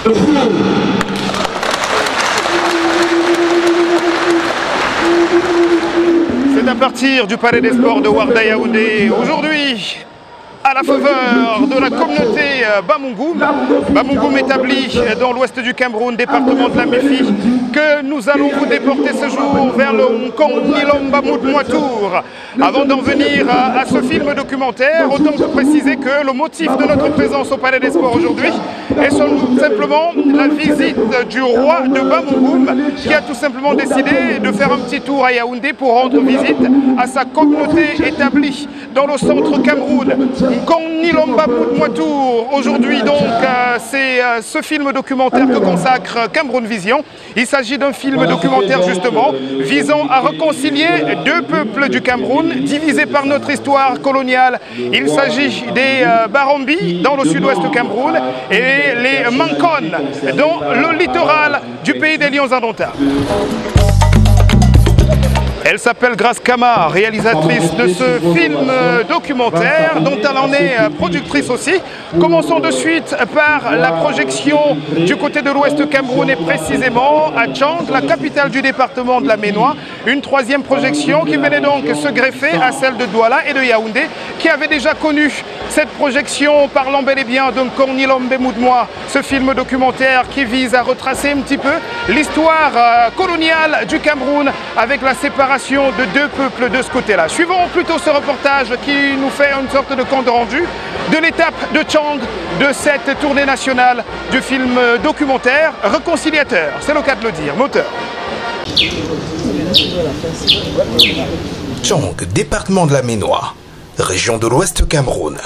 C'est à partir du Palais des Sports de Warda Yaoundé, aujourd'hui, à la faveur de la communauté Bamougoum. Bamougoum établi dans l'ouest du Cameroun, département de la Méfi, que nous allons vous déporter ce jour vers le Hong Kong Nilomba Moutmoitour. Avant d'en venir à ce film documentaire, autant que préciser que le motif de notre présence au Palais des Sports aujourd'hui est simplement la visite du roi de Bamougoum, qui a tout simplement décidé de faire un petit tour à Yaoundé pour rendre visite à sa communauté établie dans le centre Cameroun. Kong Nilomba Moutmoitour. Aujourd'hui donc c'est ce film documentaire que consacre Cameroun Vision. Il s'agit d'un film documentaire justement visant à réconcilier deux peuples du Cameroun divisés par notre histoire coloniale. Il s'agit des Barombi dans le sud-ouest du Cameroun et les Mankon dans le littoral du pays des Lions indomptables. Elle s'appelle Grace Kama, réalisatrice de ce film documentaire dont elle en est productrice aussi. Commençons de suite par la projection du côté de l'ouest camerounais, précisément à Tchang, la capitale du département de la Ménois. Une troisième projection qui venait donc se greffer à celle de Douala et de Yaoundé, qui avait déjà connu cette projection parlant bel et bien d'un Kong Nilomba Moutmoitour, ce film documentaire qui vise à retracer un petit peu l'histoire coloniale du Cameroun avec la séparation de deux peuples de ce côté-là. Suivons plutôt ce reportage qui nous fait une sorte de compte rendu de l'étape de Tchang de cette tournée nationale du film documentaire réconciliateur. C'est le cas de le dire. Moteur. Tchang, département de la Ménois, région de l'ouest Cameroun.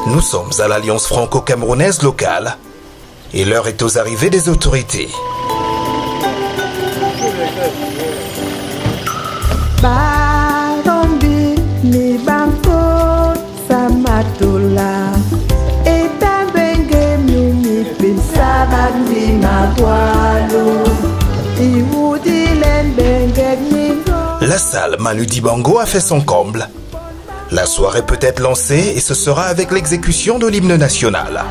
Nous sommes à l'Alliance franco-camerounaise locale et l'heure est aux arrivées des autorités. La salle Manu Dibango a fait son comble. La soirée peut être lancée et ce sera avec l'exécution de l'hymne national.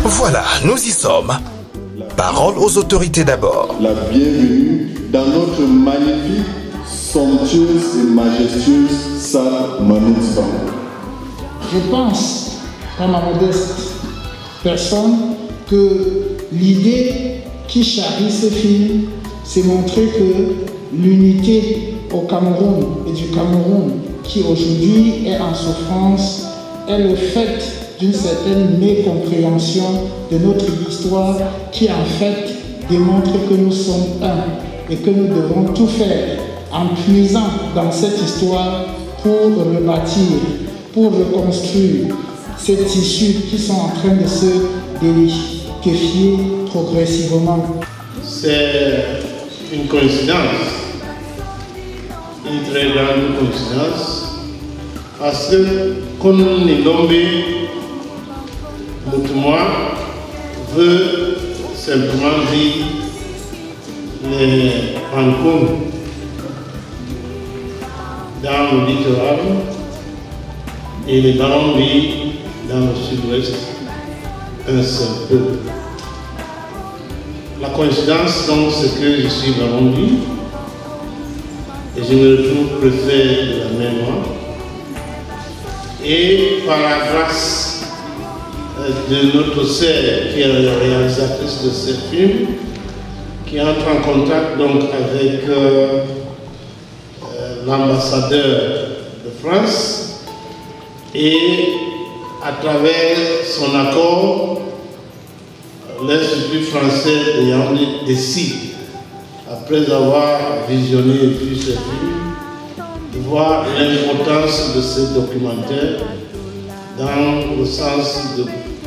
Voilà, nous y sommes. Parole aux autorités d'abord. La bienvenue dans notre magnifique, somptueuse et majestueuse salle Manu Dibango. Je pense, à ma modeste personne, que l'idée qui charrie ce film, c'est montrer que l'unité au Cameroun et du Cameroun, qui aujourd'hui est en souffrance, est le fait d'une certaine mécompréhension de notre histoire qui en fait démontre que nous sommes un et que nous devons tout faire en puisant dans cette histoire pour rebâtir, pour reconstruire ces tissus qui sont en train de se déliquéfier progressivement. C'est une coïncidence, une très grande coïncidence, parce que Kong Nilomba Moutmoitour veut simplement dire les Mankon dans le littoral et les Barombi dans le sud-ouest, un seul peuple. La coïncidence donc c'est que je suis Barombi et je me retrouve préfet de la Ménois et par la grâce de notre sœur qui est la réalisatrice de ce film, qui entre en contact donc avec l'ambassadeur de France et à travers son accord, l'Institut français de Yaoundé décide, après avoir visionné et vu ce film, de voir l'importance de ce documentaire dans le sens de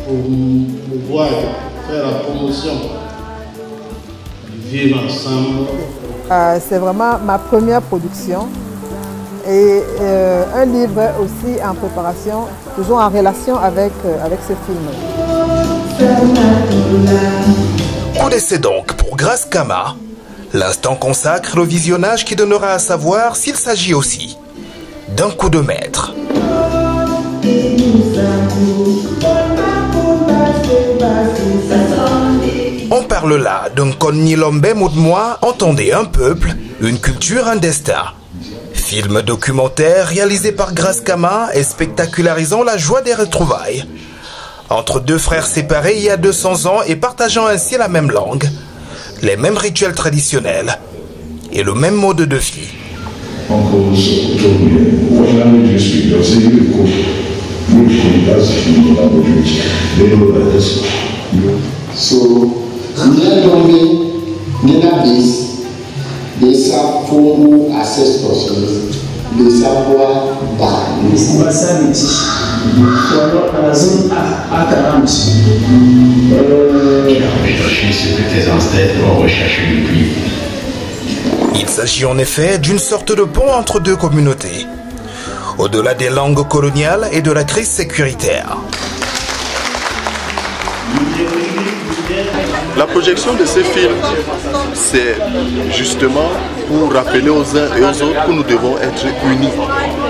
pouvoir faire la promotion du vivre ensemble. C'est vraiment ma première production et un livre aussi en préparation, toujours en relation avec ce film. Coup d'essai donc pour Grace Kama. L'instant consacre le visionnage qui donnera à savoir s'il s'agit aussi d'un coup de maître. On parle là d'un Nilombe Moudmois, entendez un peuple, une culture, un destin. Film documentaire réalisé par Grace Kama et spectacularisant la joie des retrouvailles. Entre deux frères séparés il y a 200 ans et partageant ainsi la même langue, les mêmes rituels traditionnels et le même mode de vie. Il s'agit en effet d'une sorte de pont entre deux communautés, au-delà des langues coloniales et de la crise sécuritaire. La projection de ces films, c'est justement pour rappeler aux uns et aux autres que nous devons être unis.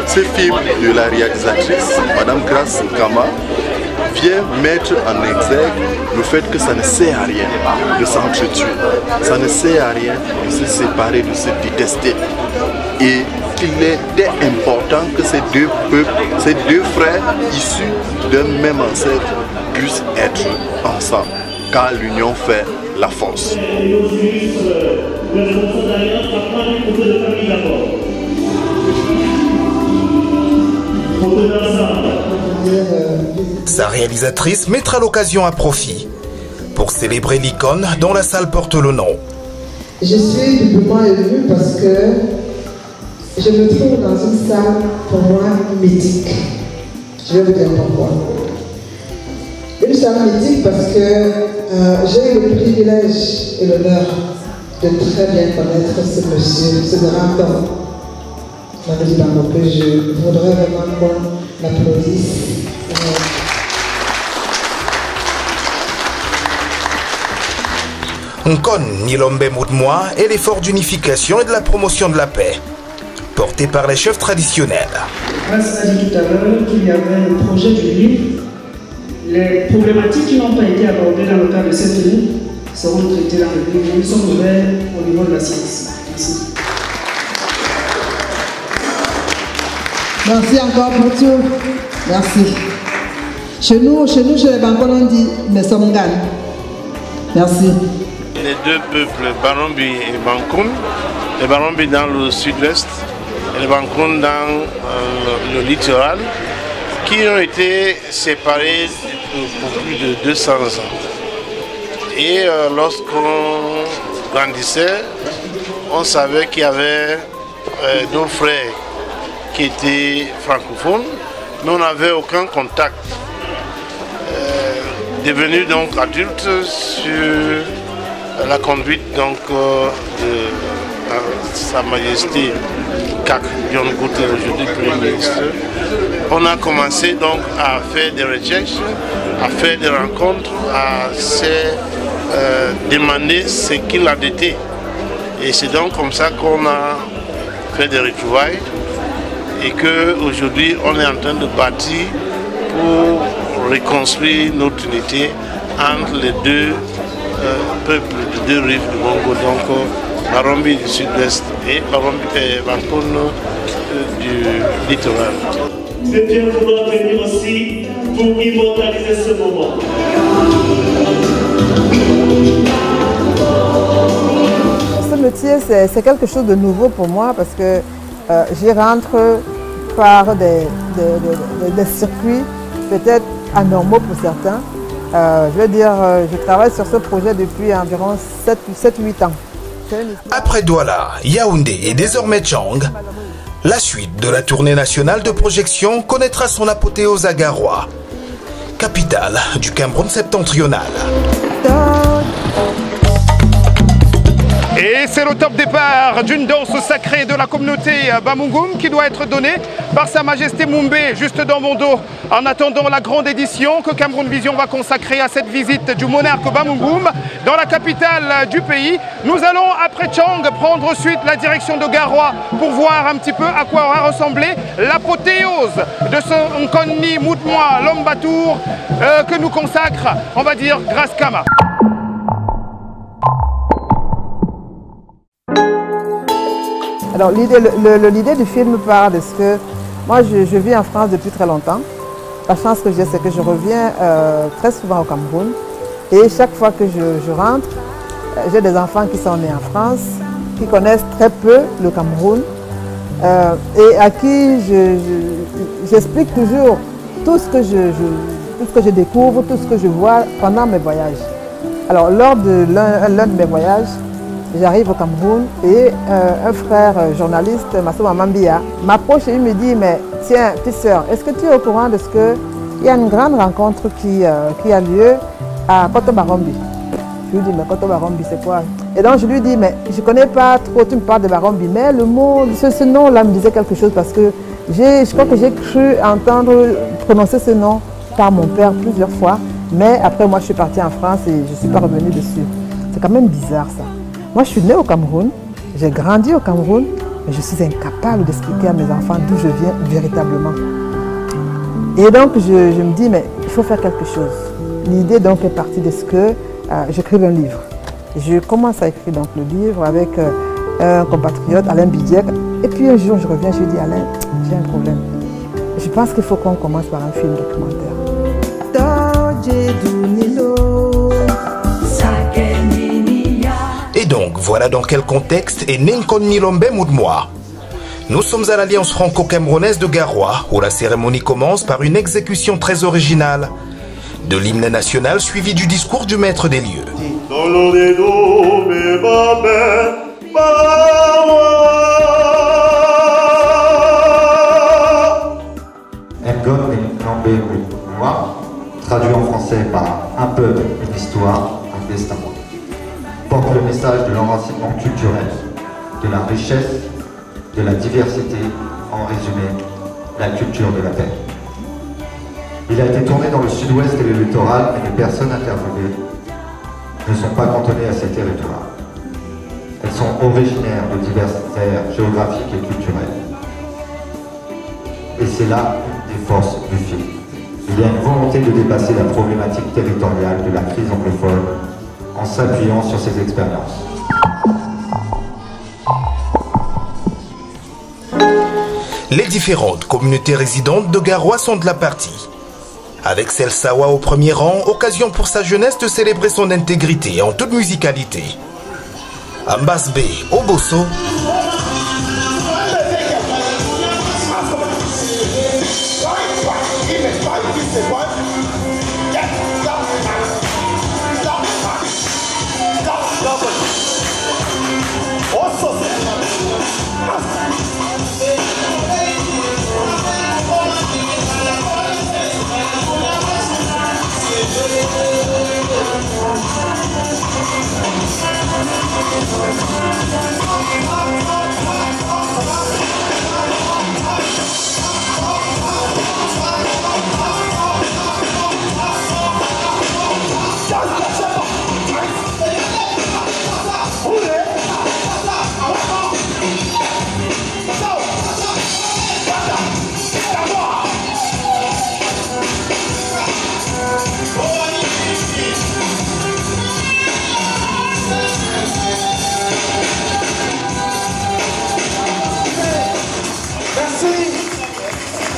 Ces films de la réalisatrice, Madame Grace Kama, vient mettre en exergue le fait que ça ne sert à rien de s'entretuer, ça ne sert à rien de se séparer, de se détester. Et qu'il est important que ces deux peuples, ces deux frères issus d'un même ancêtre puissent être ensemble, car l'union fait la force. Sa réalisatrice mettra l'occasion à profit pour célébrer l'icône dont la salle porte le nom. Je suis doublement émue parce que je me trouve dans une salle pour moi mythique. Je vais vous dire pourquoi. Une salle mythique parce que j'ai eu le privilège et l'honneur de très bien connaître ce monsieur, ce grand homme. Que je voudrais vraiment qu'on l'applaudisse. Nkon Nilombe Moudmois est l'effort d'unification et de la promotion de la paix, porté par les chefs traditionnels. Grâce a dit tout à l'heure qu'il y avait le projet du livre. Les problématiques qui n'ont pas été abordées dans le cadre de cette livre seront traitées dans le livre. Nous sommes ouverts au niveau de la science. Merci. Merci encore pour tout. Merci. Chez nous, chez les Bankon, on dit mais sommes gagnés. Merci. Les deux peuples, Barombi et Bankoun, les Barombi dans le sud-ouest et les Bankoun dans le littoral, qui ont été séparés pour plus de 200 ans. Et lorsqu'on grandissait, on savait qu'il y avait nos frères qui étaient francophones, mais on n'avait aucun contact. Devenu donc adulte sur la conduite donc de Sa Majesté Kak Dion-Goute, aujourd'hui Premier ministre, on a commencé donc à faire des recherches, à faire des rencontres, à se demander ce qu'il a été. Et c'est donc comme ça qu'on a fait des retrouvailles et qu'aujourd'hui on est en train de bâtir pour reconstruire notre unité entre les deux peuples, les deux rives du Congo, donc Barombi du sud-est et Bankoun du littoral. C'est bien vouloir venir aussi pour immortaliser ce moment. Ce métier, c'est quelque chose de nouveau pour moi parce que j'y rentre par des circuits peut-être anormaux pour certains. Je veux dire, je travaille sur ce projet depuis environ 7-8 ans. Après Douala, Yaoundé et désormais Tchang, la suite de la tournée nationale de projection connaîtra son apothéose à Garoua, capitale du Cameroun septentrional. Et c'est le top départ d'une danse sacrée de la communauté Bamungum qui doit être donnée par Sa Majesté Moumbé, juste dans mon dos, en attendant la grande édition que Cameroun Vision va consacrer à cette visite du monarque Bamungum dans la capitale du pays. Nous allons, après Tchang, prendre ensuite la direction de Garoua pour voir un petit peu à quoi aura ressemblé l'apothéose de ce Nkonni Moutmoua Lombatour que nous consacre, on va dire, Grace Kama. Alors l'idée du film part de ce que moi je vis en France depuis très longtemps. La chance que j'ai, c'est que je reviens très souvent au Cameroun. Et chaque fois que je rentre, j'ai des enfants qui sont nés en France, qui connaissent très peu le Cameroun et à qui j'explique toujours tout ce que je découvre, tout ce que je vois pendant mes voyages. Alors lors de l'un de mes voyages, j'arrive au Cameroun et un frère journaliste, Massouma Mambia, m'approche et il me dit « Mais tiens, petite sœur, est-ce que tu es au courant de ce qu'il y a une grande rencontre qui a lieu à Koto-Barombi ?» Je lui dis « Mais Koto-Barombi, c'est quoi ?» Et donc je lui dis « Mais je ne connais pas trop, tu me parles de Barombi, mais le mot, ce nom-là me disait quelque chose parce que je crois que j'ai cru entendre prononcer ce nom par mon père plusieurs fois, mais après moi je suis partie en France et je ne suis pas revenue dessus. C'est quand même bizarre ça. Moi, je suis née au Cameroun, j'ai grandi au Cameroun, mais je suis incapable d'expliquer à mes enfants d'où je viens véritablement. Et donc, je me dis, mais il faut faire quelque chose. L'idée donc est partie de ce que j'écrive un livre. Je commence à écrire donc le livre avec un compatriote, Alain Bidiek. Et puis un jour, je reviens, je lui dis, Alain, j'ai un problème. Je pense qu'il faut qu'on commence par un film documentaire. Et donc, voilà dans quel contexte est né Nkonni Lombé Moutmoua. Nous sommes à l'Alliance franco-camerounaise de Garoua, où la cérémonie commence par une exécution très originale de l'hymne national suivi du discours du maître des lieux. Nkonni Lombé Moutmoua, traduit en français par un peuple, une histoire, un destin, porte le message de l'enracinement culturel, de la richesse, de la diversité, en résumé, la culture de la paix. Il a été tourné dans le sud-ouest et le littoral, mais les personnes interviewées ne sont pas cantonnées à ces territoires. Elles sont originaires de diverses aires géographiques et culturelles. Et c'est là une des forces du film. Il y a une volonté de dépasser la problématique territoriale de la crise anglophone en s'appuyant sur ces expériences. Les différentes communautés résidentes de Garoua sont de la partie. Avec celle Sawa au premier rang, occasion pour sa jeunesse de célébrer son intégrité en toute musicalité. Ambasbe Oboso,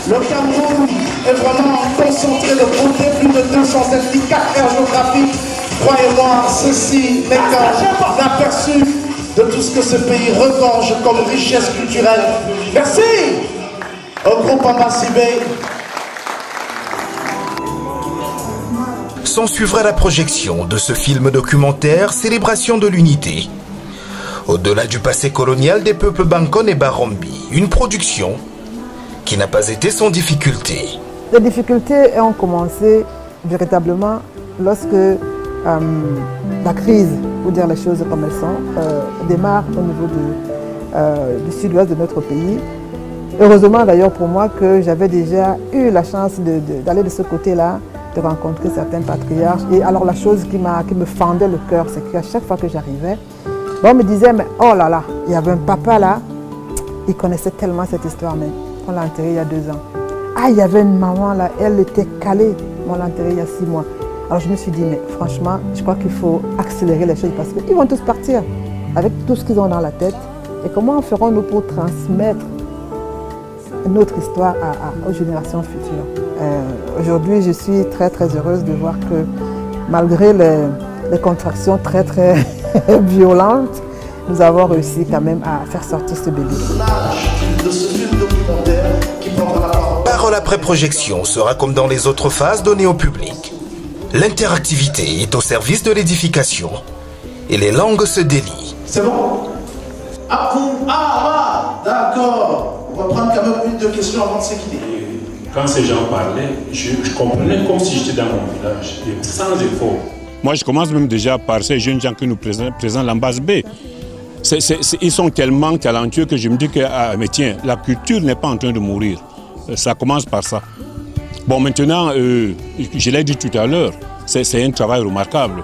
Le Cameroun est vraiment concentré de beauté, plus de 274 aires géographiques. Croyez-moi, ceci n'est qu'un aperçu de tout ce que ce pays regorge comme richesse culturelle. Merci au groupe Ambasibé. S'en suivra la projection de ce film documentaire Célébration de l'unité. Au-delà du passé colonial des peuples Bankon et Barombi, une production qui n'a pas été sans difficulté. Les difficultés ont commencé véritablement lorsque la crise pour dire les choses comme elles sont, démarre au niveau du sud-ouest de notre pays. Heureusement d'ailleurs pour moi que j'avais déjà eu la chance d'aller de ce côté-là, de rencontrer certains patriarches. Et alors la chose qui me fendait le cœur, c'est qu'à chaque fois que j'arrivais, on me disait, mais oh là là, il y avait un papa là, il connaissait tellement cette histoire, mais on l'a enterré il y a 2 ans. Ah, il y avait une maman là, elle était calée, on l'a enterré il y a 6 mois. Alors je me suis dit, mais franchement, je crois qu'il faut accélérer les choses parce qu'ils vont tous partir avec tout ce qu'ils ont dans la tête. Et comment ferons-nous pour transmettre notre histoire aux générations futures? Aujourd'hui, je suis très très heureuse de voir que malgré les contractions très très violentes, nous avons réussi quand même à faire sortir ce bébé. Parole après projection sera comme dans les autres phases données au public. L'interactivité est au service de l'édification et les langues se délient. C'est bon? D'accord. On va prendre quand même 1 ou 2 questions avant de se quitter. Quand ces gens parlaient, je comprenais comme si j'étais dans mon village, sans effort. Moi, je commence même déjà par ces jeunes gens que nous présentent l'Ambasse B. Ils sont tellement talentueux que je me dis que, mais tiens, la culture n'est pas en train de mourir. Ça commence par ça. Bon, maintenant, je l'ai dit tout à l'heure, c'est un travail remarquable.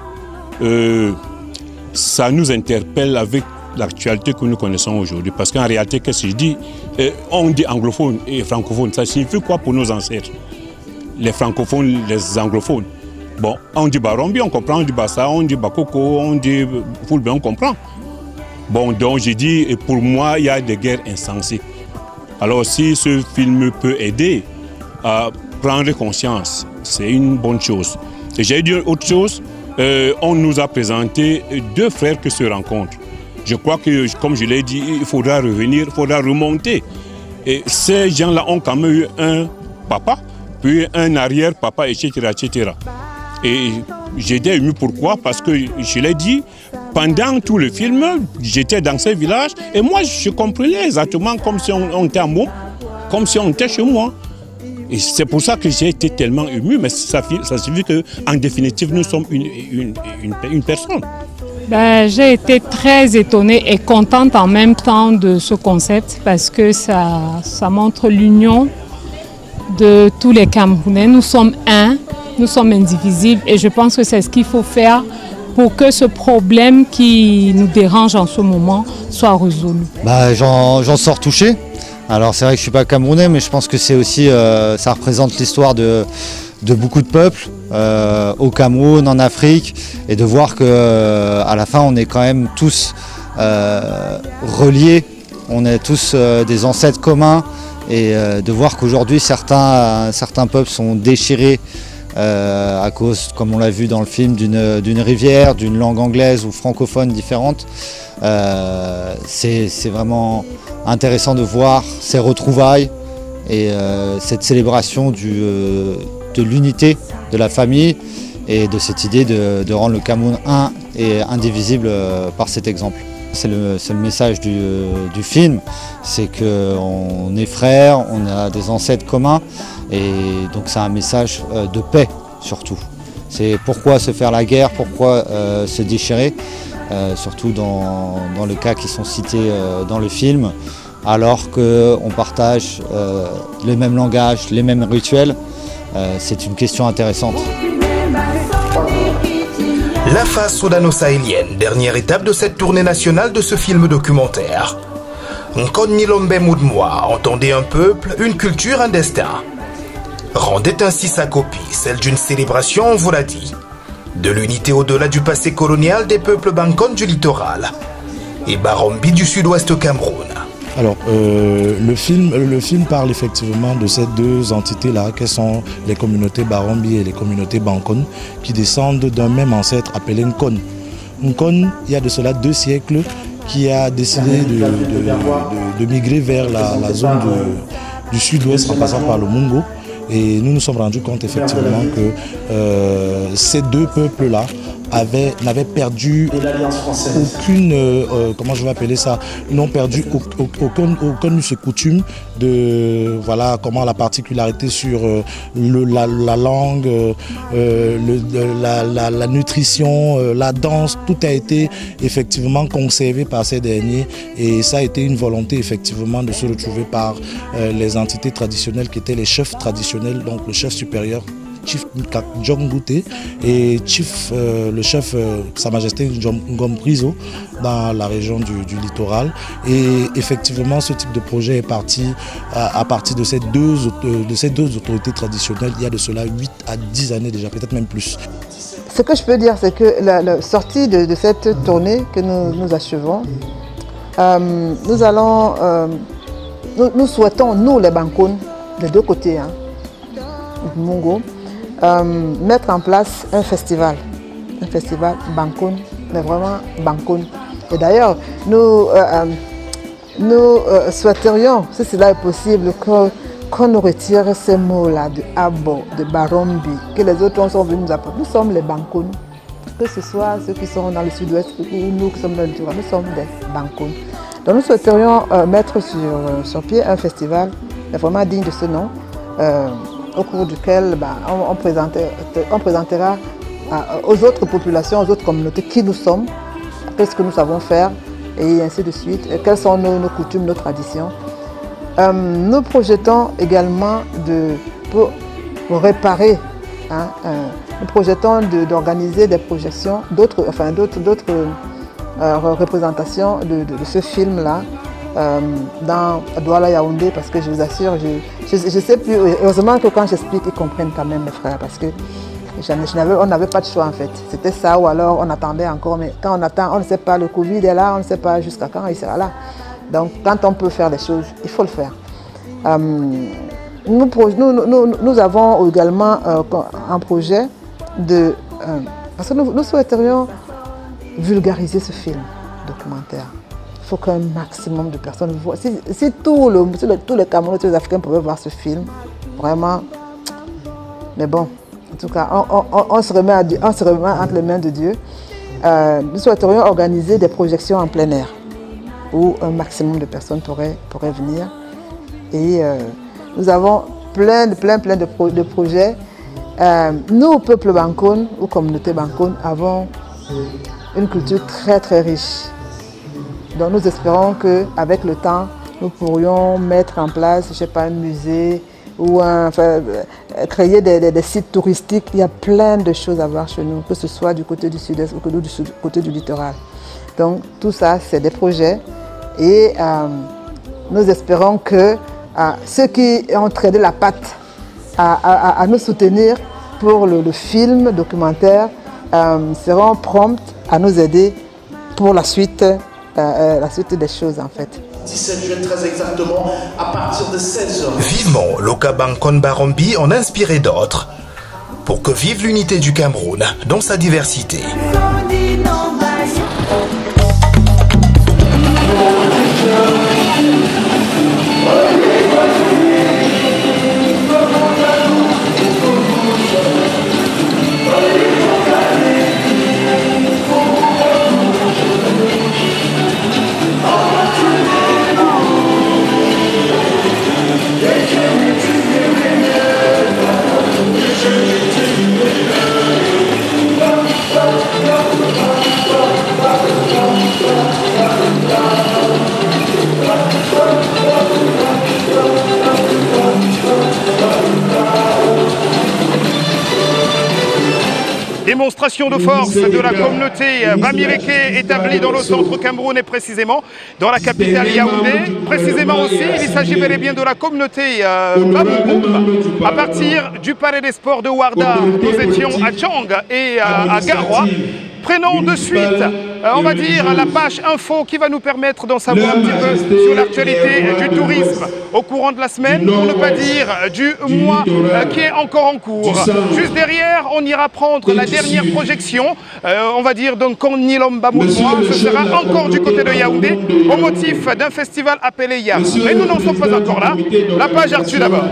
Ça nous interpelle avec l'actualité que nous connaissons aujourd'hui. Parce qu'en réalité, qu'est-ce que je dis? On dit anglophone et francophone. Ça signifie quoi pour nos ancêtres? Les francophones, les anglophones. Bon, on dit Barombi, on comprend, on dit Bassa, on dit Bakoko, on dit Fulbe, on comprend. Bon, donc j'ai dit, et pour moi, il y a des guerres insensées. Alors si ce film peut aider à prendre conscience, c'est une bonne chose. Et j'ai dit autre chose, on nous a présenté 2 frères qui se rencontrent. Je crois que, comme je l'ai dit, il faudra revenir, il faudra remonter. Et ces gens-là ont quand même eu un papa, puis un arrière-papa, etc., etc. Et j'étais ému, pourquoi? Parce que, je l'ai dit, pendant tout le film, j'étais dans ces villages et moi, je comprenais exactement comme si on était à moi, comme si on était chez moi. Et c'est pour ça que j'ai été tellement ému, mais ça signifie qu'en définitive, nous sommes une personne. Ben, j'ai été très étonnée et contente en même temps de ce concept parce que ça montre l'union de tous les Camerounais. Nous sommes un, nous sommes indivisibles et je pense que c'est ce qu'il faut faire pour que ce problème qui nous dérange en ce moment soit résolu. Ben, j'en sors touché. Alors c'est vrai que je ne suis pas camerounais, mais je pense que c'est aussi, ça représente l'histoire de beaucoup de peuples au Cameroun, en Afrique, et de voir qu'à la fin on est quand même tous reliés, on est tous des ancêtres communs, et de voir qu'aujourd'hui certains peuples sont déchirés à cause, comme on l'a vu dans le film, d'une rivière, d'une langue anglaise ou francophone différente. C'est vraiment intéressant de voir ces retrouvailles et cette célébration de l'unité de la famille et de cette idée de rendre le Cameroun un et indivisible par cet exemple. C'est le message du film, c'est qu'on est frères, on a des ancêtres communs et donc c'est un message de paix surtout. C'est pourquoi se faire la guerre, pourquoi se déchirer, surtout dans les cas qui sont cités dans le film, alors qu'on partage le même langage, les mêmes rituels. C'est une question intéressante. La phase soudano-sahélienne, dernière étape de cette tournée nationale de ce film documentaire. Nkoni Lombe Moudmoa entendait un peuple, une culture, un destin. Rendait ainsi sa copie, celle d'une célébration, on vous l'a dit, de l'unité au-delà du passé colonial des peuples Bankon du littoral et Barombi du sud-ouest Cameroun. Alors, le film parle effectivement de ces 2 entités-là, qui sont les communautés Barombi et les communautés Bankon, qui descendent d'un même ancêtre appelé Nkon. Nkon, il y a de cela 2 siècles, qui a décidé de migrer vers la zone du sud-ouest en passant par le Mungo. Et nous nous sommes rendus compte effectivement que ces 2 peuples-là n'avaient perdu aucune, comment je vais appeler ça, n'ont perdu aucune coutume de, voilà, comment la particularité sur la langue, la nutrition, la danse, tout a été effectivement conservé par ces derniers et ça a été une volonté effectivement de se retrouver par les entités traditionnelles qui étaient les chefs traditionnels, donc le chef supérieur Chief Njongute et Chief, le chef Sa Majesté Ngombrizo dans la région du littoral. Et effectivement, ce type de projet est parti à partir de ces deux autorités traditionnelles il y a de cela 8 à 10 années déjà, peut-être même plus. Ce que je peux dire, c'est que la sortie de cette tournée que nous achevons, nous souhaitons, nous les Bankounes, des deux côtés, hein, Mungo, mettre en place un festival Bankoun, mais vraiment Bankoun. Et d'ailleurs, nous souhaiterions, si cela est possible, qu'on nous retire ces mots-là de Abo, de Barombi, que les autres sont venus nous apporter. Nous sommes les Bankoun, que ce soit ceux qui sont dans le sud-ouest ou nous qui sommes dans le littoral, nous sommes des Bankoun. Donc nous souhaiterions mettre sur pied un festival vraiment digne de ce nom, au cours duquel on présentera aux autres populations, aux autres communautés qui nous sommes, qu'est-ce que nous savons faire et ainsi de suite, et quelles sont nos coutumes, nos traditions. Nous projetons également pour réparer, hein, nous projetons d'organiser des projections, d'autres représentations de ce film-là dans Douala Yaoundé, parce que je vous assure, je sais plus, heureusement que quand j'explique, ils comprennent quand même mes frères, parce que on n'avait pas de choix en fait. C'était ça ou alors on attendait encore, mais quand on attend, on ne sait pas, le Covid est là, on ne sait pas jusqu'à quand il sera là. Donc quand on peut faire des choses, il faut le faire. Nous avons également un projet parce que nous souhaiterions vulgariser ce film documentaire. Il faut qu'un maximum de personnes voient. Si tous les Camerounais, tous les Africains pouvaient voir ce film, vraiment, mais bon, en tout cas, on se remet entre les mains de Dieu. Nous souhaiterions organiser des projections en plein air, où un maximum de personnes pourraient venir. Et nous avons plein de projets. Nous, peuple Bankoun, ou communauté Bankoun, avons une culture très très riche. Donc nous espérons qu'avec le temps, nous pourrions mettre en place, je ne sais pas, un musée ou créer des sites touristiques. Il y a plein de choses à voir chez nous, que ce soit du côté du sud-est ou du côté du littoral. Donc tout ça, c'est des projets et nous espérons que ceux qui ont traîné la patte à nous soutenir pour le film documentaire seront prompts à nous aider pour la suite des choses en fait. 17 juin très exactement, à partir de 16h. Vivement, l'Oka Bankon Barombi en inspirer d'autres pour que vive l'unité du Cameroun dans sa diversité. Démonstration de force de la communauté Bamileke établie dans le centre camerounais, précisément dans la capitale Yaoundé. Précisément aussi, il s'agit bel et bien de la communauté Bamungoum. À partir du palais des sports de Ouarda, nous étions à Tchang et à Garoua. Prenons de suite, on va dire, la page info qui va nous permettre d'en savoir un petit peu sur l'actualité du tourisme au courant de la semaine, pour ne pas dire du mois qui est encore en cours. Juste derrière, on ira prendre la dernière projection, on va dire, donc Nilom Bamoutmois. Ce sera encore du côté de Yaoundé, au motif d'un festival appelé Yam. Mais nous n'en sommes pas encore là. La page Arthur d'abord.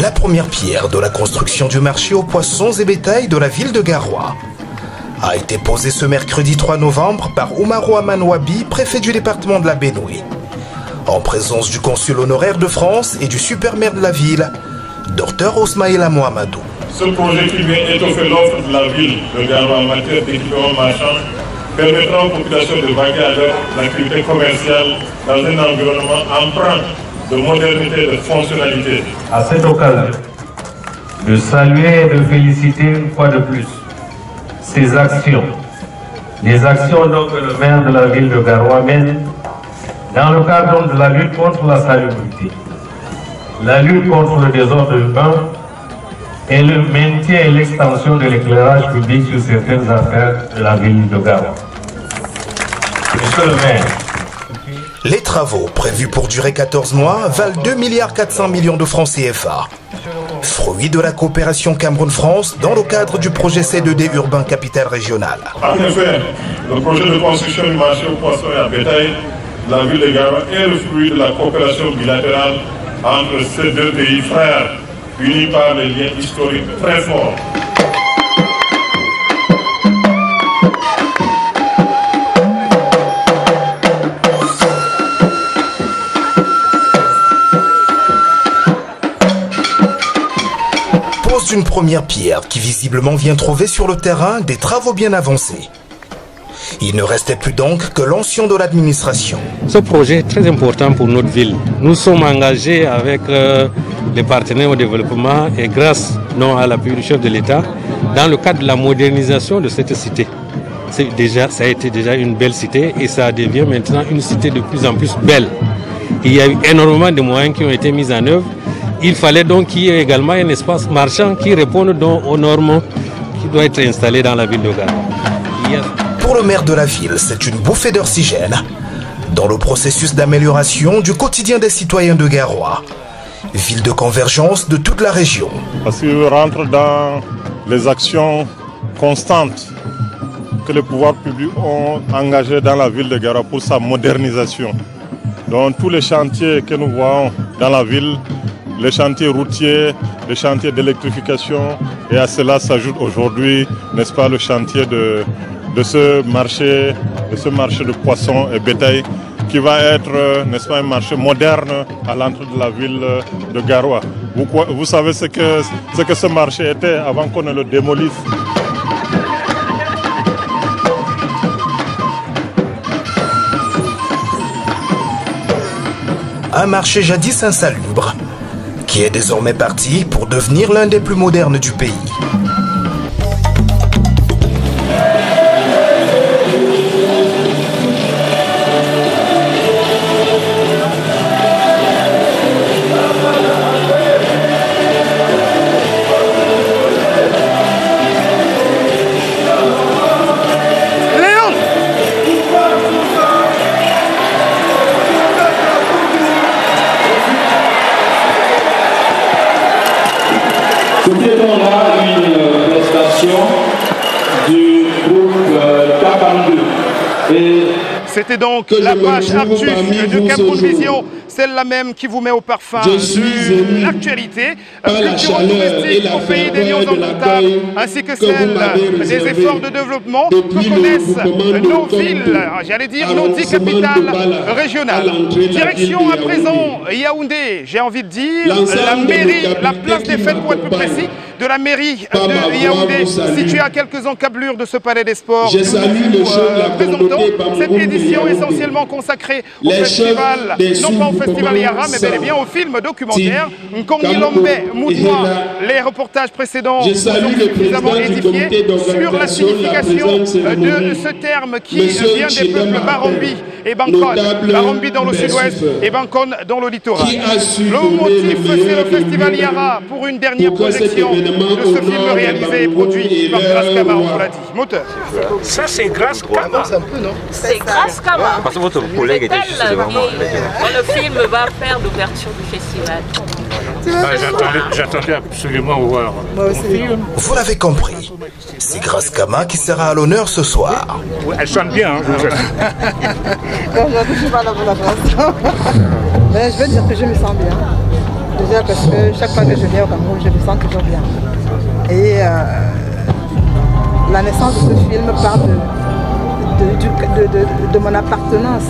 La première pierre de la construction du marché aux poissons et bétail de la ville de Garoua a été posée ce mercredi 3 novembre par Oumarou Amanouabi, préfet du département de la Benue, en présence du consul honoraire de France et du super-maire de la ville, Dr Osmaïla Mohamedou. Ce projet qui vient étoffer l'offre de la ville de Garoua en matière d'équipement marchand permettra aux populations de vaquer à leur activité commerciale dans un environnement empreint de modernité et de fonctionnalité. À cette occasion, de saluer et de féliciter une fois de plus ces actions, les actions donc que le maire de la ville de Garoua mène dans le cadre de la lutte contre la salubrité, la lutte contre le désordre urbain et le maintien et l'extension de l'éclairage public sur certaines affaires de la ville de Garoua. Monsieur le maire, les travaux, prévus pour durer 14 mois, valent 2,4 milliards de francs CFA. Fruit de la coopération Cameroun-France dans le cadre du projet C2D urbain capitale régionale. En effet, le projet de construction du marché aux poissons et à bétail de la ville de Garoua est le fruit de la coopération bilatérale entre ces deux pays frères, unis par des liens historiques très forts. Une première pierre qui visiblement vient trouver sur le terrain des travaux bien avancés. Il ne restait plus donc que l'onction de l'administration. Ce projet est très important pour notre ville. Nous sommes engagés avec les partenaires au développement et grâce à l'appui du chef de l'État dans le cadre de la modernisation de cette cité. Ça a été déjà une belle cité et ça devient maintenant une cité de plus en plus belle. Il y a eu énormément de moyens qui ont été mis en œuvre. Il fallait donc qu'il y ait également un espace marchand qui réponde donc aux normes qui doivent être installées dans la ville de Garoua. Pour le maire de la ville, c'est une bouffée d'oxygène dans le processus d'amélioration du quotidien des citoyens de Garoua, ville de convergence de toute la région. Parce qu'il rentre dans les actions constantes que les pouvoirs publics ont engagées dans la ville de Garoua pour sa modernisation. Donc tous les chantiers que nous voyons dans la ville, les chantiers routiers, les chantiers d'électrification, et à cela s'ajoute aujourd'hui, n'est-ce pas, le chantier de ce marché de poissons et bétail qui va être, n'est-ce pas, un marché moderne à l'entrée de la ville de Garoua. Vous savez ce que ce marché était avant qu'on ne le démolisse. Un marché jadis insalubre, qui est désormais parti pour devenir l'un des plus modernes du pays. C'était donc là une prestation du groupe K42. C'était donc la page actu de Cameroun Vision, celle-là même qui vous met au parfum de l'actualité culturelle touristique au pays des lions indomptables, ainsi que celle des efforts de développement que connaissent nos villes, j'allais dire nos 10 capitales régionales. Direction à présent Yaoundé, j'ai envie de dire la mairie, la place des fêtes pour être plus précis, de la mairie de Yaoundé, située à quelques encablures de ce palais des sports. Nous présentons cette édition essentiellement consacrée au festival, non pas au festival Yara, mais bel et bien au film documentaire Nkongilombe Moutmoa. Les reportages précédents nous avons édifié sur la signification de ce terme qui vient des peuples Barombi et Bankon. Barombi dans le sud-ouest et Bankon dans le littoral. Le motif, c'est le festival Yara pour une dernière projection de ce film réalisé et produit par Grace Kama, on l'a dit. Moteur. Ça, c'est Grace Kama. C'est Grace Kama. Parce que votre collègue était juste devant moi. Le film va faire l'ouverture du festival. J'attendais absolument voir. Vous l'avez compris, c'est Grace Kama qui sera à l'honneur ce soir. Elle chante bien. Je ne suis pas là pour la France. Mais je veux dire que je me sens bien. Déjà parce que chaque fois que je viens au Cameroun, je me sens toujours bien. Et la naissance de ce film parle de mon appartenance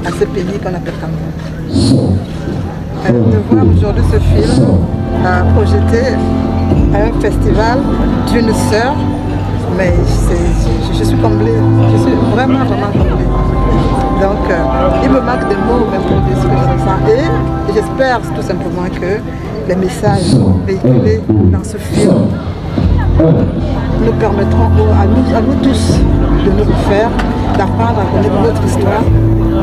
à ce pays qu'on appelle Cameroun. De voir aujourd'hui ce film projeté à un festival d'une sœur, mais je suis comblée, je suis vraiment comblée. Donc il me manque des mots même pour dire ce que je ressens. Et j'espère tout simplement que les messages véhiculés dans ce film nous permettront à nous tous de nous refaire, d'apprendre à connaître notre histoire.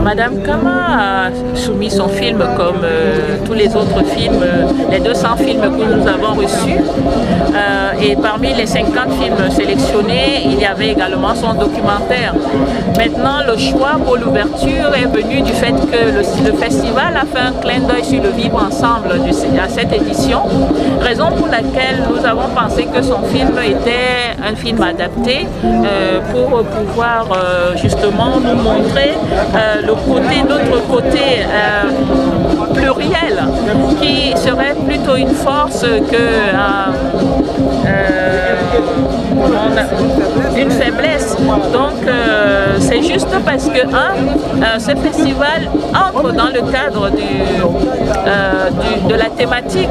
Madame Kama a soumis son film comme tous les autres films, les 200 films que nous avons reçus. Et parmi les 50 films sélectionnés, il y avait également son documentaire. Maintenant, le choix pour l'ouverture est venu du fait que le festival a fait un clin d'œil sur le vivre ensemble à cette édition, raison pour laquelle nous avons pensé que son film était un film adapté pour pouvoir justement nous montrer notre côté pluriel, qui serait plutôt une force que une faiblesse. Donc c'est juste parce que ce festival entre dans le cadre de la thématique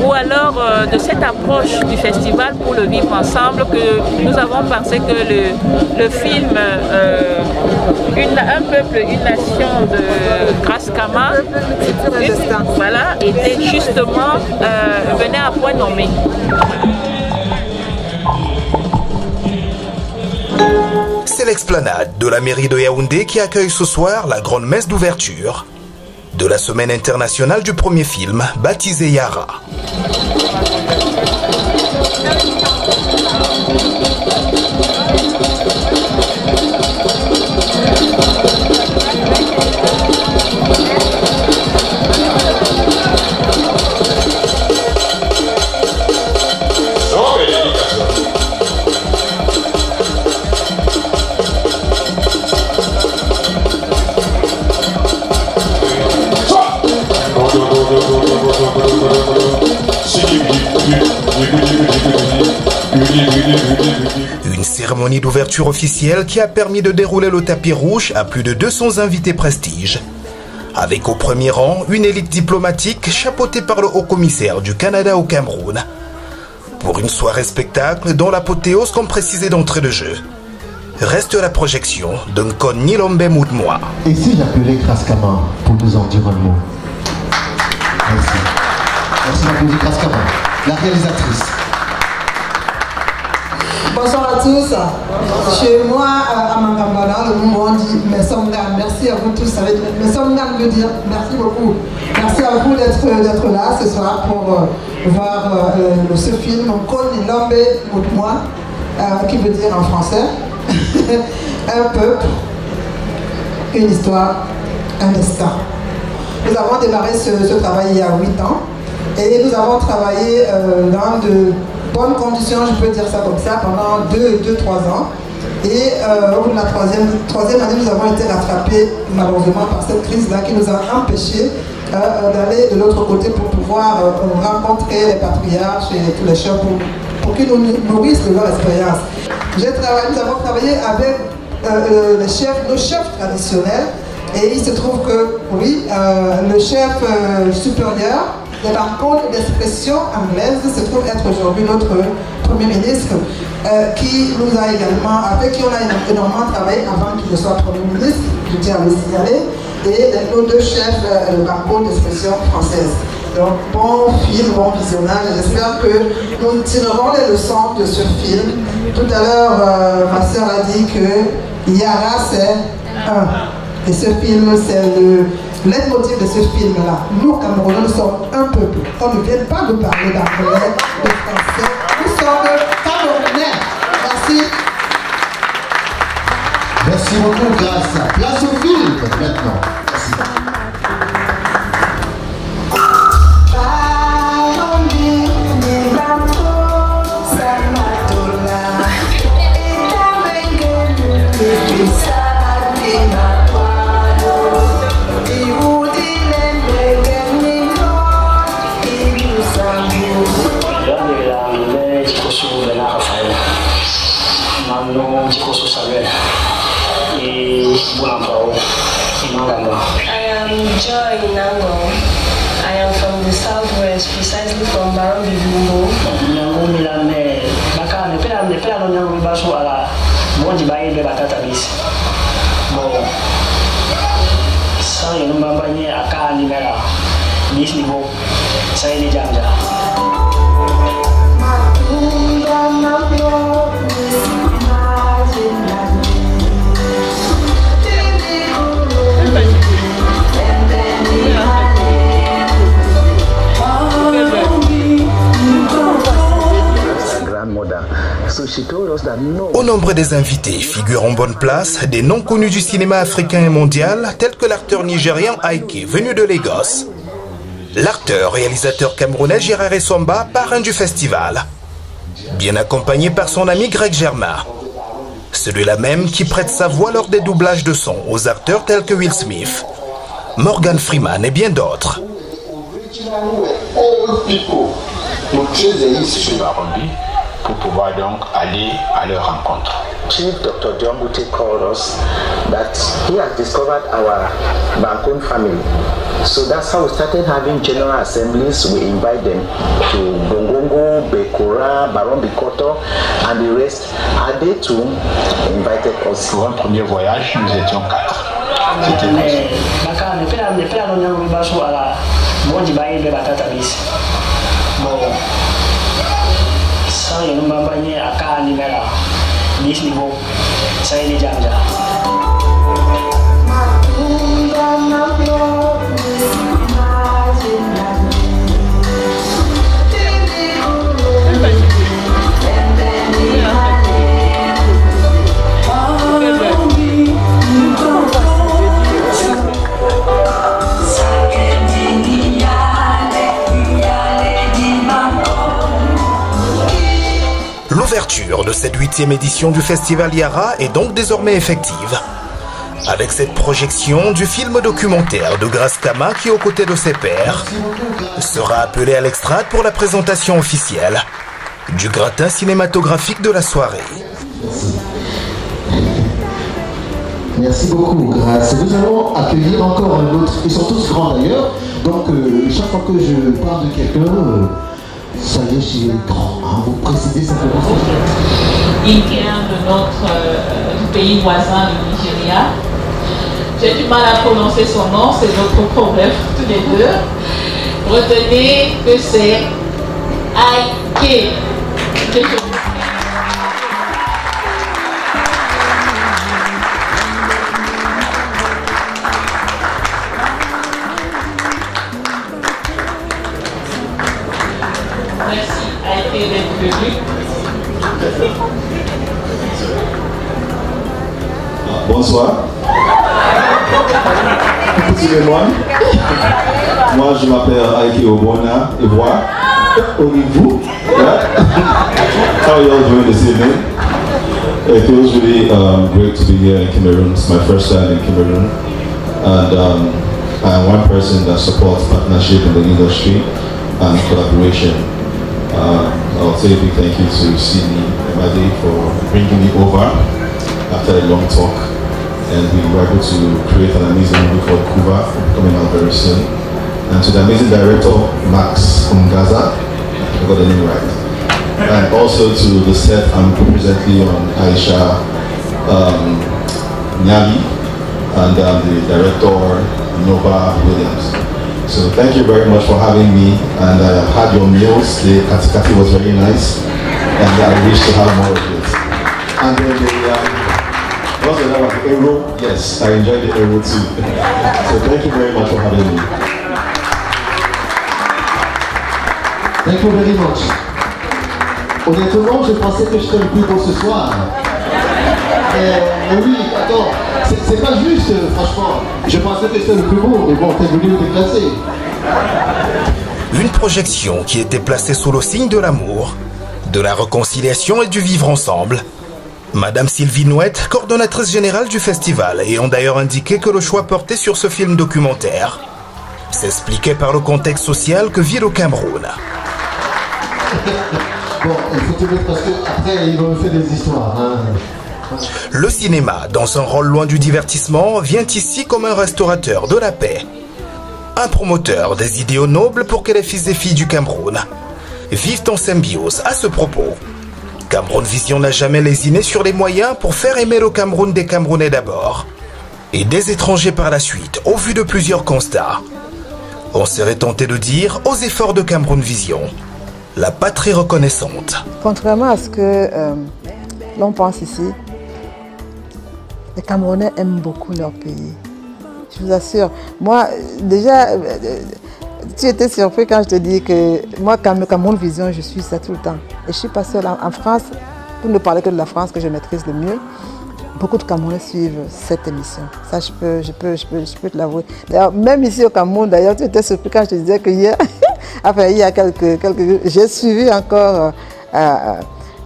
ou alors de cette approche du festival pour le vivre ensemble que nous avons pensé que le film Un peuple, une nation de Grace Kama voilà, était justement venait à point nommé. C'est l'explanade de la mairie de Yaoundé qui accueille ce soir la grande messe d'ouverture de la semaine internationale du premier film baptisé Yara. Une cérémonie d'ouverture officielle qui a permis de dérouler le tapis rouge à plus de 200 invités prestige. Avec au premier rang une élite diplomatique chapeautée par le haut-commissaire du Canada au Cameroun. Pour une soirée spectacle dont l'apothéose, comme précisé d'entrée de jeu, reste la projection d'un Nkon Nilombe Moudmois. Et si j'appelais Grace Kama pour nous en dire un mot? Merci. Merci d'applaudir Grace Kama, la réalisatrice. Bonsoir à tous. Chez moi, à Mangambala, le monde on dit Mesongan. Merci à vous tous. Mesongan veut dire merci beaucoup. Merci à vous d'être là ce soir pour voir ce film Nkon Nilombe Moudmois, qui veut dire en français un peuple, une histoire, un destin. Nous avons démarré ce travail il y a 8 ans et nous avons travaillé dans de bonnes conditions, je peux dire ça comme ça, pendant 2-3 ans. Et au bout de la troisième année, nous avons été rattrapés malheureusement par cette crise-là qui nous a empêchés d'aller de l'autre côté pour pouvoir rencontrer les patriarches et tous les chefs pour qu'ils nous nourrissent de leur expérience. Nous avons travaillé avec nos chefs traditionnels et il se trouve que, oui, le chef supérieur de la rencontre d'expression anglaise se trouve être aujourd'hui notre Premier ministre qui nous a également, avec qui on a énormément travaillé avant qu'il ne soit Premier ministre, je tiens à le signaler, et nos deux chefs de la rencontre d'expression française. Donc bon film, bon visionnage, j'espère que nous tirerons les leçons de ce film. Tout à l'heure, ma soeur a dit que Yara c'est un. Et ce film, c'est le leitmotiv de ce film-là. Nous, Camerounais, nous sommes un peuple. On ne vient pas de parler d'anglais, de français. Nous sommes Camerounais. Merci. Merci beaucoup, Grace. Place au film maintenant. Merci. sous Bernard Raphaël. Nano Dikoso Samuel et Boulampao et Mangano. I am Joy Nango. I am from the southwest, precisely from Baron Bibumbo. Nango Milane, Baka, ne pela no Nango Basu ala, Mondi Baye de Batata Bis. Bon, ça y est, nous m'avons bagné à Kalimera, Bis Niveau, ça y est, les Jamja. Au nombre des invités figurent en bonne place des noms connus du cinéma africain et mondial, tels que l'acteur nigérian Aike, venu de Lagos. L'acteur-réalisateur camerounais Gérard Essomba, parrain du festival, bien accompagné par son ami Greg Germain. Celui-là même qui prête sa voix lors des doublages de son aux acteurs tels que Will Smith, Morgan Freeman et bien d'autres. Pour pouvoir donc aller à leur rencontre. Chief Dr. John Bute called us that he has discovered our Bankun family. So that's how we started having general assemblies. We invite them to Bongongo, Bekora, Baron Bikoto, and the rest. And they too invited us. Pour un premier voyage, nous étions 4. C'était ça y est, nous m'avons bagné à Kalimera, Bis Niveau, ça y est, les Jamja. L'ouverture de cette 8e édition du Festival Yara est donc désormais effective. Avec cette projection du film documentaire de Grace Kama qui, aux côtés de ses pairs, sera appelé à l'extrade pour la présentation officielle du gratin cinématographique de la soirée. Merci beaucoup, Grace. Nous allons accueillir encore un autre. Ils sont tous grands d'ailleurs. Donc, chaque fois que je parle de quelqu'un, ça y est, je suis grand. Vous précisez simplement. Il vient de notre du pays voisin, le Nigeria. J'ai du mal à prononcer son nom, c'est notre problème tous les deux. Retenez que c'est Aike. Merci Aike d'être venu. Bonsoir. Excusez-moi. Moi, je m'appelle Aike Obona Ivoire. Onivou. How are you all doing this evening? It feels really great to be here in Cameroon. It's my first time in Cameroon. And I am one person that supports partnership in the industry and collaboration. I'll say a big thank you to Sydney Emadi for bringing me over after a long talk, and we were able to create an amazing movie called Kuva, coming out very soon. And to the amazing director Max Ungaza, I got the name right. And also to the set I'm presently on, Aisha Nyali, and the director Nova Williams. So thank you very much for having me, and I had your meals. The katikati was very nice, and I wish to have more of it. And then what's the name of the Aero? Yes, I enjoyed the Aero too. So thank you very much for having me. Thank you very much. Honnêtement, je pensais que je serais le plus beau ce soir. Mais oui, attends, c'est pas juste, franchement. Je pensais que c'était le plus beau, mais bon, t'es venu te déplacer. Une projection qui était placée sous le signe de l'amour, de la réconciliation et du vivre ensemble. Madame Sylvie Nouette, coordonnatrice générale du festival, ayant d'ailleurs indiqué que le choix porté sur ce film documentaire s'expliquait par le contexte social que vit le Cameroun. Bon, il faut te mettre parce qu'après, ils vont me faire des histoires. Hein. Le cinéma, dans un rôle loin du divertissement, vient ici comme un restaurateur de la paix. Un promoteur des idéaux nobles pour que les fils et filles du Cameroun vivent en symbiose. À ce propos, Cameroun Vision n'a jamais lésiné sur les moyens pour faire aimer le Cameroun des Camerounais d'abord et des étrangers par la suite, au vu de plusieurs constats. On serait tenté de dire aux efforts de Cameroun Vision, la patrie reconnaissante. Contrairement à ce que l'on pense ici, les Camerounais aiment beaucoup leur pays. Je vous assure. Moi, déjà, tu étais surpris quand je te dis que moi, Cameroun Vision, je suis ça tout le temps. Et je ne suis pas seule. En France, pour ne parler que de la France que je maîtrise le mieux, beaucoup de Camerounais suivent cette émission. Ça, je peux te l'avouer. D'ailleurs, même ici au Cameroun, d'ailleurs, tu étais surpris quand je te disais que hier, enfin, il y a quelques jours, j'ai suivi encore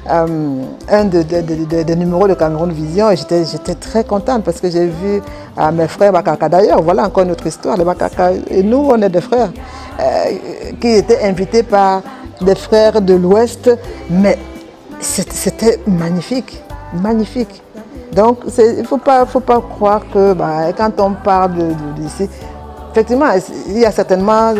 un des numéros de Cameroun Vision et j'étais très contente parce que j'ai vu mes frères Bakaka. D'ailleurs, voilà encore notre histoire, les Bakaka. Et nous, on est des frères qui étaient invités par des frères de l'Ouest, mais c'était magnifique, magnifique. Donc, il ne faut pas croire que quand on parle d'ici, effectivement, il y a certainement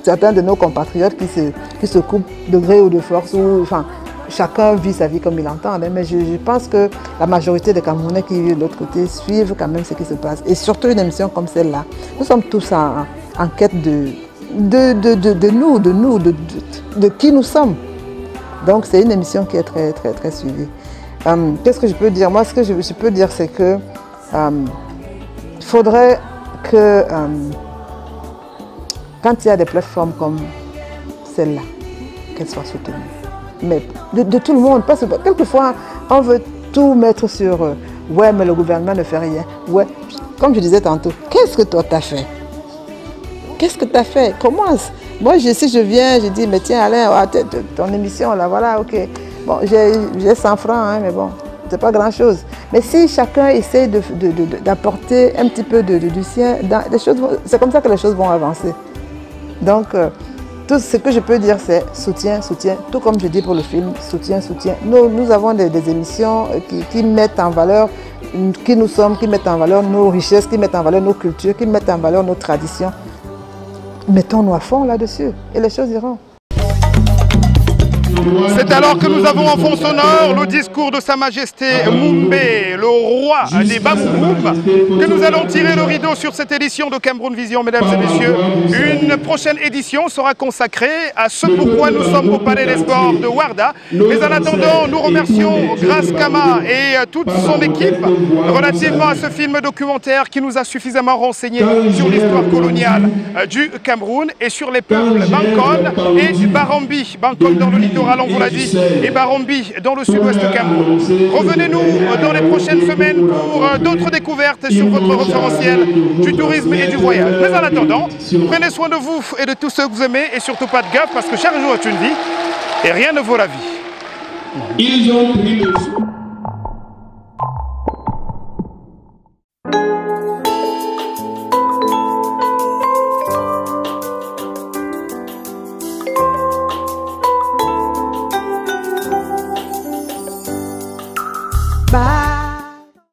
certains de nos compatriotes qui se coupent de gré ou de force, ou enfin, chacun vit sa vie comme il entend. Mais je pense que la majorité des Camerounais qui vivent de l'autre côté suivent quand même ce qui se passe. Et surtout une émission comme celle-là. Nous sommes tous en quête de qui nous sommes. Donc c'est une émission qui est très, très, très suivie. Qu'est-ce que je peux dire? Moi, ce que je peux dire, c'est que il faudrait que quand il y a des plateformes comme celle-là, qu'elles soient soutenues. Mais de tout le monde, parce que quelquefois, on veut tout mettre sur ouais, mais le gouvernement ne fait rien. Ouais, comme je disais tantôt, qu'est-ce que toi t'as fait? Qu'est-ce que tu as fait? Commence. Moi, si je viens, je dis, mais tiens, Alain, ton émission, là, voilà, ok. Bon, j'ai 100 francs, hein, mais bon, c'est pas grand-chose. Mais si chacun essaie d'apporter un petit peu du sien, c'est comme ça que les choses vont avancer. Donc, tout ce que je peux dire, c'est soutien, soutien. Tout comme je dis pour le film, soutien, soutien. Nous avons des émissions qui mettent en valeur qui nous sommes, qui mettent en valeur nos richesses, qui mettent en valeur nos cultures, qui mettent en valeur nos traditions. Mettons-nous à fond là-dessus et les choses iront. C'est alors que nous avons en fond sonore le discours de Sa Majesté Moumbé, le roi des Bamougoum, que nous allons tirer le rideau sur cette édition de Cameroun Vision, mesdames et messieurs. Une prochaine édition sera consacrée à ce pourquoi nous sommes au Palais des Sports de Ouarda. Mais en attendant, nous remercions Grace Kama et toute son équipe relativement à ce film documentaire qui nous a suffisamment renseigné sur l'histoire coloniale du Cameroun et sur les peuples Bankone et Barambi. Bankone dans le littoral, on vous l'a dit, et Barambi dans le sud-ouest Cameroun. Revenez-nous dans les prochaines semaines pour d'autres découvertes sur votre référentiel du tourisme et du voyage. Mais en attendant, prenez soin de vous et de tous ceux que vous aimez et surtout pas de gaffe parce que chaque jour est une vie et rien ne vaut la vie. Ils ont pris le